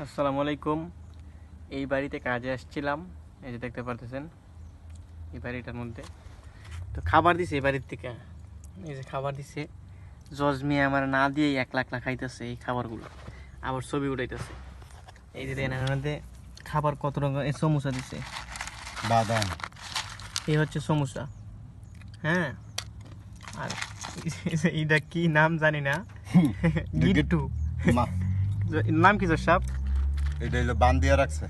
আসসালামু আলাইকুম। এই বাড়িতে কাজে আসছিলাম, এই যে দেখতে পারতেছেন এই বাড়িটার মধ্যে তো খাবার দিছে। এই বাড়ির থেকে এই যে খাবার দিছে, জজ মিয়া আমার না দিয়ে 1 লাখ খাইতেছে এই খাবারগুলো, আবার ছবি উঠাইতেছে। এই যে দেখেন এর মধ্যে খাবার কত রকম, এই সমোসা দিছে, বাদাম, এই হচ্ছে সমোসা। হ্যাঁ, আর এইটা কি নাম জানি না, গিট্টু নাম কি জজ সাহেব? এটা হলো বান্দিয়া রাখছে।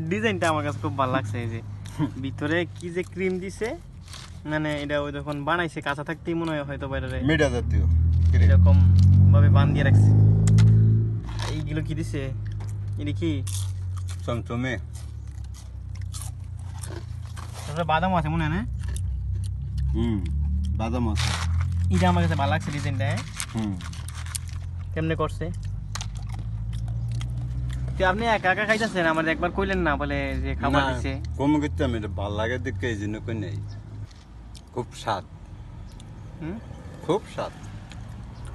ডিজাইনটা আমার কাছে খুব ভালো লাগছে। এই যে ভিতরে কি যে ক্রিম দিছে, মানে এটা ওই যখন বানাইছে কাঁচা থাকতেই মনে হয় হয়তো বাইরে মিঠা জাতীয় এরকম ভাবে বান্ধিয়ে রাখছে। এইগুলো কি দিছে? এটা কি চমচমে, তারপরে বাদাম আছে মনে হয় না? বাদাম আছে। এটা আমার কাছে ভালো লাগছে ডিজাইনটা। কেমনে করছে? তো আপনি একা একা খাইতেছেন, আমার একবার কইলেন না বলে যে খাবার দিছে। কম করতে আমি এটা ভালো লাগে দেখে এই জন্য কই নাই। খুব স্বাদ, খুব স্বাদ,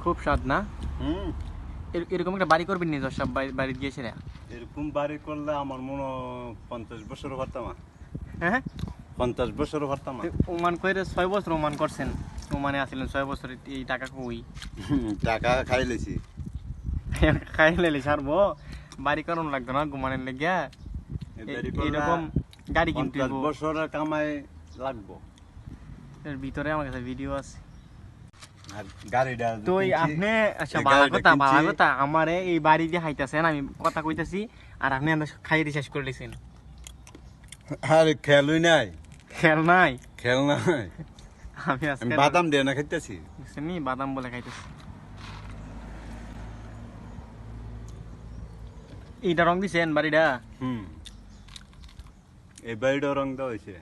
খুব স্বাদ না? হুম। এরকম একটা বাড়ি করবেন নি সব বাড়ি গিয়েছে? এরকম বাড়ি করলে আমার মনে 50 বছর পারতাম। হ্যাঁ, 50 বছর পারতাম। ওমান করে 6 বছর ওমান করছেন, ওমানে আসলেন 6 বছর। এই টাকা কই? টাকা খাই লেছি। খাই লেলে ছাড়বো, বাড়ি কারণ লাগতো না ঘুমানের লেগে। এরকম গাড়ি কিনতে 50 বছরের কামাই লাগবো। এর ভিতরে আমার কাছে ভিডিও আছে। আর গাড়িটা তো আপনি আচ্ছা ভালো কথা আমারে এই বাড়ি দিয়ে খাইতেছেন, আমি কথা কইতাছি আর আপনি খাইয়ে শেষ করে দিয়েছেন। আরে খেলুই নাই, খেল নাই, খেল নাই। আমি আমি বাদাম দিয়ে না খাইতেছি। নি বাদাম বলে খাইতেছি। এইটা রং দিছেন বাড়িটা? এই বাড়িটা রং দেওয়া হয়েছে।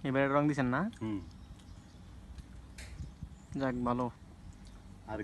এই বাড়িটা রং দিছেন না? হুম। যাক ভালো। আর